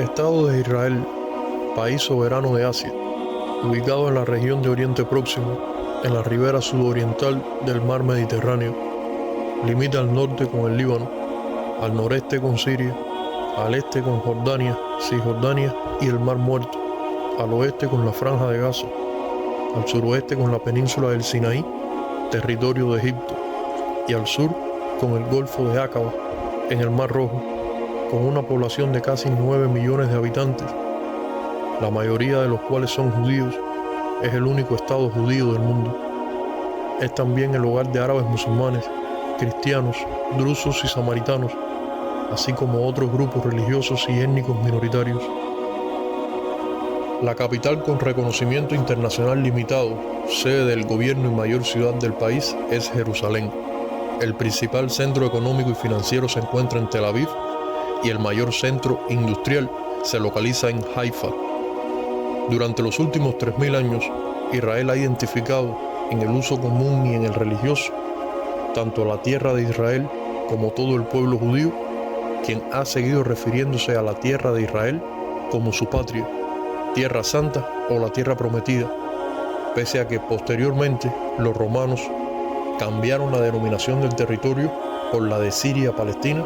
Estado de Israel, país soberano de Asia, ubicado en la región de Oriente Próximo, en la ribera sudoriental del mar Mediterráneo, limita al norte con el Líbano, al noreste con Siria, al este con Jordania, Cisjordania y el Mar Muerto, al oeste con la Franja de Gaza, al suroeste con la península del Sinaí, territorio de Egipto, y al sur con el Golfo de Aqaba, en el Mar Rojo, con una población de casi 9 millones de habitantes, la mayoría de los cuales son judíos. Es el único estado judío del mundo. Es también el hogar de árabes musulmanes, cristianos, drusos y samaritanos, así como otros grupos religiosos y étnicos minoritarios. La capital con reconocimiento internacional limitado, sede del gobierno y mayor ciudad del país, es Jerusalén. El principal centro económico y financiero se encuentra en Tel Aviv y el mayor centro industrial se localiza en Haifa. Durante los últimos 3000 años, Israel ha identificado en el uso común y en el religioso tanto la tierra de Israel como todo el pueblo judío, quien ha seguido refiriéndose a la tierra de Israel como su patria, tierra santa o la tierra prometida, pese a que posteriormente los romanos cambiaron la denominación del territorio por la de Siria-Palestina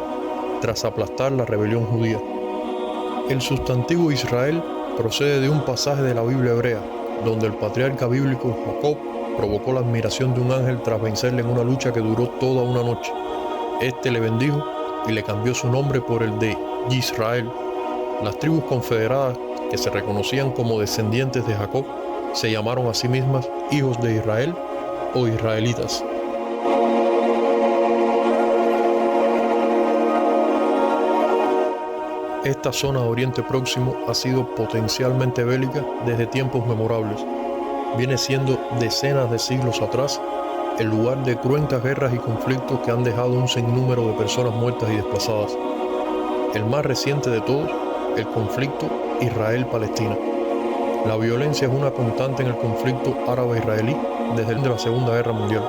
tras aplastar la rebelión judía. El sustantivo Israel procede de un pasaje de la Biblia hebrea, donde el patriarca bíblico Jacob provocó la admiración de un ángel tras vencerle en una lucha que duró toda una noche. Este le bendijo y le cambió su nombre por el de Yisrael. Las tribus confederadas, que se reconocían como descendientes de Jacob, se llamaron a sí mismas hijos de Israel o israelitas. Esta zona de Oriente Próximo ha sido potencialmente bélica desde tiempos memorables. Viene siendo decenas de siglos atrás el lugar de cruentas guerras y conflictos que han dejado un sinnúmero de personas muertas y desplazadas. El más reciente de todos, el conflicto Israel-Palestina. La violencia es una constante en el conflicto árabe-israelí desde la Segunda Guerra Mundial.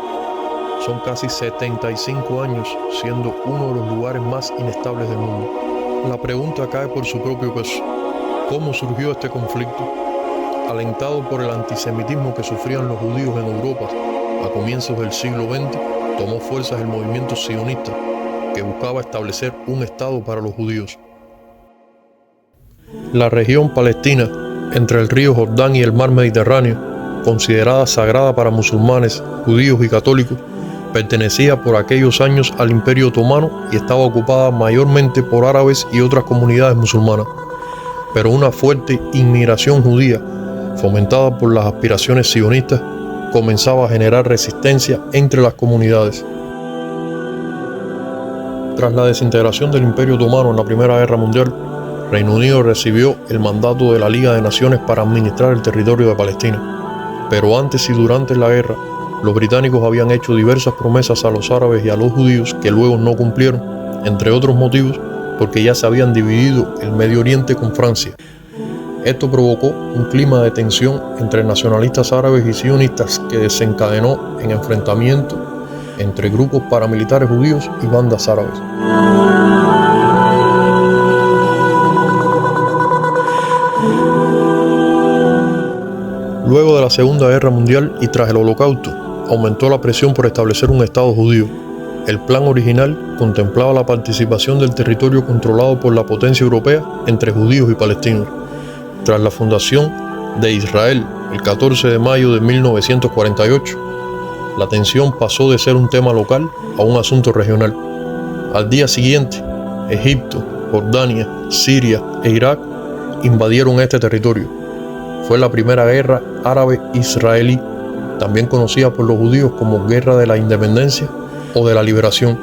Son casi 75 años siendo uno de los lugares más inestables del mundo. La pregunta cae por su propio peso. ¿Cómo surgió este conflicto? Alentado por el antisemitismo que sufrían los judíos en Europa a comienzos del siglo XX, tomó fuerzas el movimiento sionista, que buscaba establecer un Estado para los judíos. La región palestina, entre el río Jordán y el mar Mediterráneo, considerada sagrada para musulmanes, judíos y católicos, pertenecía por aquellos años al Imperio Otomano y estaba ocupada mayormente por árabes y otras comunidades musulmanas. Pero una fuerte inmigración judía, fomentada por las aspiraciones sionistas, comenzaba a generar resistencia entre las comunidades. Tras la desintegración del Imperio Otomano en la Primera Guerra Mundial, Reino Unido recibió el mandato de la Liga de Naciones para administrar el territorio de Palestina. Pero antes y durante la guerra, los británicos habían hecho diversas promesas a los árabes y a los judíos que luego no cumplieron, entre otros motivos porque ya se habían dividido el Medio Oriente con Francia. Esto provocó un clima de tensión entre nacionalistas árabes y sionistas que desencadenó en enfrentamiento entre grupos paramilitares judíos y bandas árabes. Luego de la Segunda Guerra Mundial y tras el Holocausto, aumentó la presión por establecer un Estado judío. El plan original contemplaba la participación del territorio controlado por la potencia europea entre judíos y palestinos. Tras la fundación de Israel el 14 de mayo de 1948, la tensión pasó de ser un tema local a un asunto regional. Al día siguiente, Egipto, Jordania, Siria e Irak invadieron este territorio. Fue la primera guerra árabe-israelí, también conocida por los judíos como Guerra de la Independencia o de la Liberación.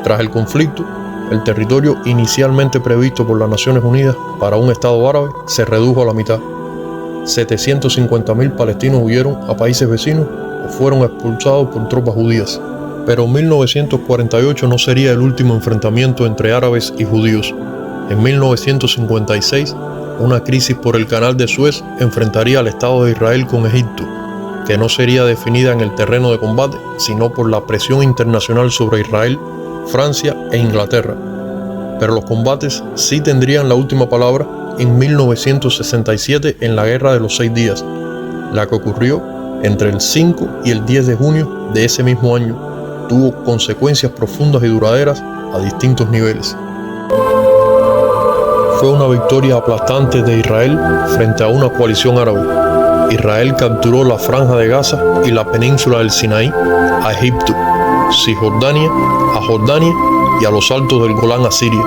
Tras el conflicto, el territorio inicialmente previsto por las Naciones Unidas para un Estado árabe se redujo a la mitad. 750.000 palestinos huyeron a países vecinos o fueron expulsados por tropas judías. Pero 1948 no sería el último enfrentamiento entre árabes y judíos. En 1956, una crisis por el Canal de Suez enfrentaría al Estado de Israel con Egipto, que no sería definida en el terreno de combate, sino por la presión internacional sobre Israel, Francia e Inglaterra. Pero los combates sí tendrían la última palabra en 1967 en la Guerra de los 6 Días, la que ocurrió entre el 5 y el 10 de junio de ese mismo año. Tuvo consecuencias profundas y duraderas a distintos niveles. Fue una victoria aplastante de Israel frente a una coalición árabe. Israel capturó la Franja de Gaza y la península del Sinaí a Egipto, Cisjordania a Jordania y a los altos del Golán a Siria.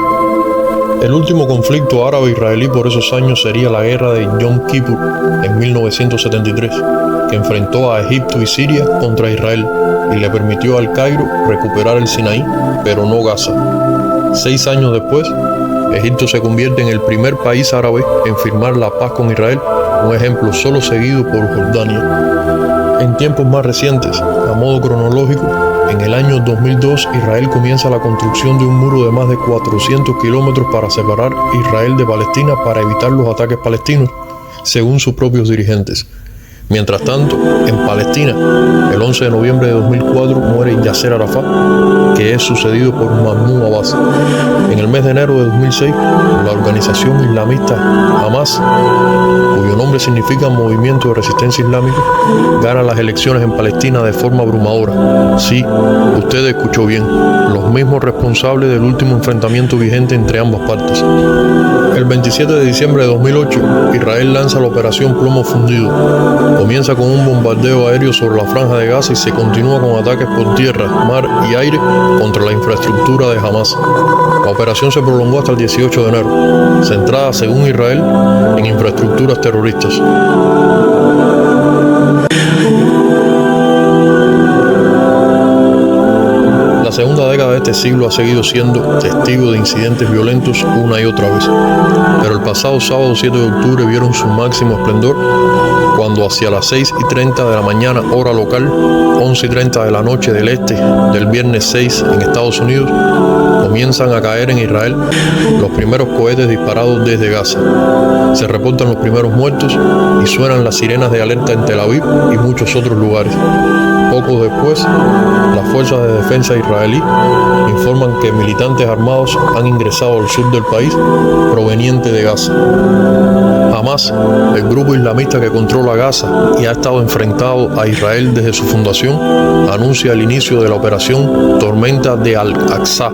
El último conflicto árabe-israelí por esos años sería la guerra de Yom Kippur en 1973, que enfrentó a Egipto y Siria contra Israel y le permitió al Cairo recuperar el Sinaí, pero no Gaza. 6 años después, Egipto se convierte en el primer país árabe en firmar la paz con Israel, un ejemplo solo seguido por Jordania. En tiempos más recientes, a modo cronológico, en el año 2002 Israel comienza la construcción de un muro de más de 400 kilómetros para separar Israel de Palestina para evitar los ataques palestinos, según sus propios dirigentes. Mientras tanto, en Palestina, el 11 de noviembre de 2004 muere Yasser Arafat, que es sucedido por Mahmoud Abbas. En el mes de enero de 2006, la organización islamista Hamas, cuyo nombre significa Movimiento de Resistencia Islámica, gana las elecciones en Palestina de forma abrumadora. Sí, usted escuchó bien, los mismos responsables del último enfrentamiento vigente entre ambas partes. El 27 de diciembre de 2008, Israel lanza la operación Plomo Fundido. Comienza con un bombardeo aéreo sobre la Franja de Gaza y se continúa con ataques por tierra, mar y aire contra la infraestructura de Hamas. La operación se prolongó hasta el 18 de enero, centrada, según Israel, en infraestructuras terroristas. La segunda década de este siglo ha seguido siendo testigo de incidentes violentos una y otra vez, pero el pasado sábado 7 de octubre vieron su máximo esplendor cuando hacia las 6:30 de la mañana hora local, 11:30 de la noche del este del viernes 6 en Estados Unidos, comienzan a caer en Israel los primeros cohetes disparados desde Gaza. Se reportan los primeros muertos y suenan las sirenas de alerta en Tel Aviv y muchos otros lugares. Poco después, las fuerzas de defensa israelí informan que militantes armados han ingresado al sur del país proveniente de Gaza. Hamas, el grupo islamista que controla Gaza y ha estado enfrentado a Israel desde su fundación, anuncia el inicio de la operación Tormenta de Al-Aqsa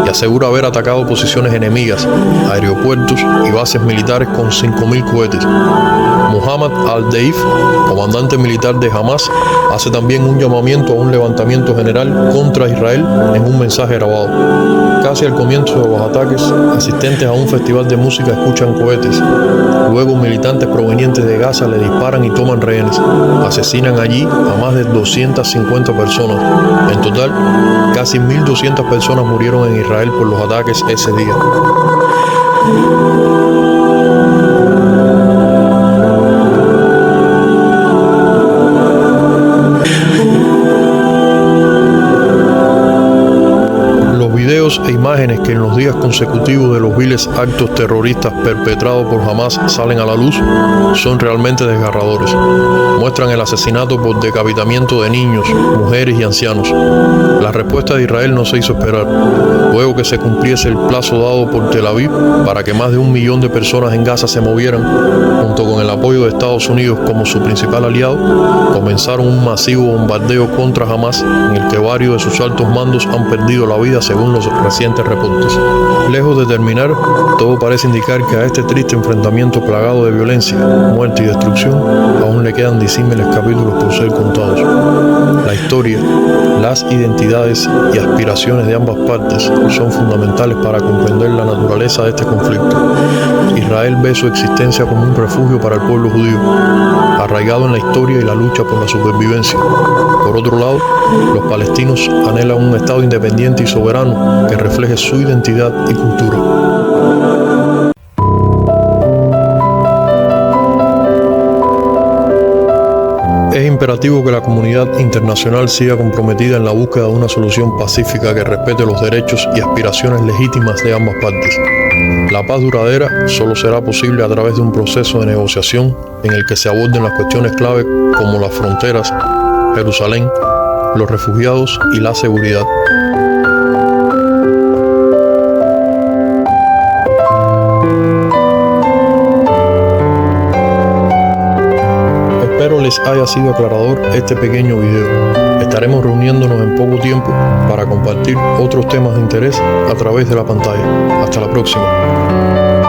y asegura haber atacado posiciones enemigas, aeropuertos y bases militares con 5.000 cohetes. Mohammad al-Deif, comandante militar de Hamas, hace también un llamamiento a un levantamiento general contra Israel en un mensaje grabado. Casi al comienzo de los ataques, asistentes a un festival de música escuchan cohetes. Luego militantes provenientes de Gaza le disparan y toman rehenes. Asesinan allí a más de 250 personas. En total, casi 1.200 personas murieron en Israel por los ataques ese día. E imágenes que en los días consecutivos de los viles actos terroristas perpetrados por Hamas salen a la luz son realmente desgarradores. Muestran el asesinato por decapitamiento de niños, mujeres y ancianos. La respuesta de Israel no se hizo esperar. Luego que se cumpliese el plazo dado por Tel Aviv para que más de 1 millón de personas en Gaza se movieran, junto con el apoyo de Estados Unidos como su principal aliado, comenzaron un masivo bombardeo contra Hamas en el que varios de sus altos mandos han perdido la vida según los recientes reportes. Lejos de terminar, todo parece indicar que a este triste enfrentamiento plagado de violencia, muerte y destrucción aún le quedan disímiles capítulos por ser contados. La historia, las identidades y aspiraciones de ambas partes son fundamentales para comprender la naturaleza de este conflicto. Israel ve su existencia como un refugio para el pueblo judío, arraigado en la historia y la lucha por la supervivencia. Por otro lado, los palestinos anhelan un Estado independiente y soberano que refleje su identidad y cultura. Es imperativo que la comunidad internacional siga comprometida en la búsqueda de una solución pacífica que respete los derechos y aspiraciones legítimas de ambas partes. La paz duradera solo será posible a través de un proceso de negociación en el que se aborden las cuestiones clave como las fronteras, Jerusalén, los refugiados y la seguridad. sido aclarador este pequeño video. Estaremos reuniéndonos en poco tiempo para compartir otros temas de interés a través de la pantalla. Hasta la próxima.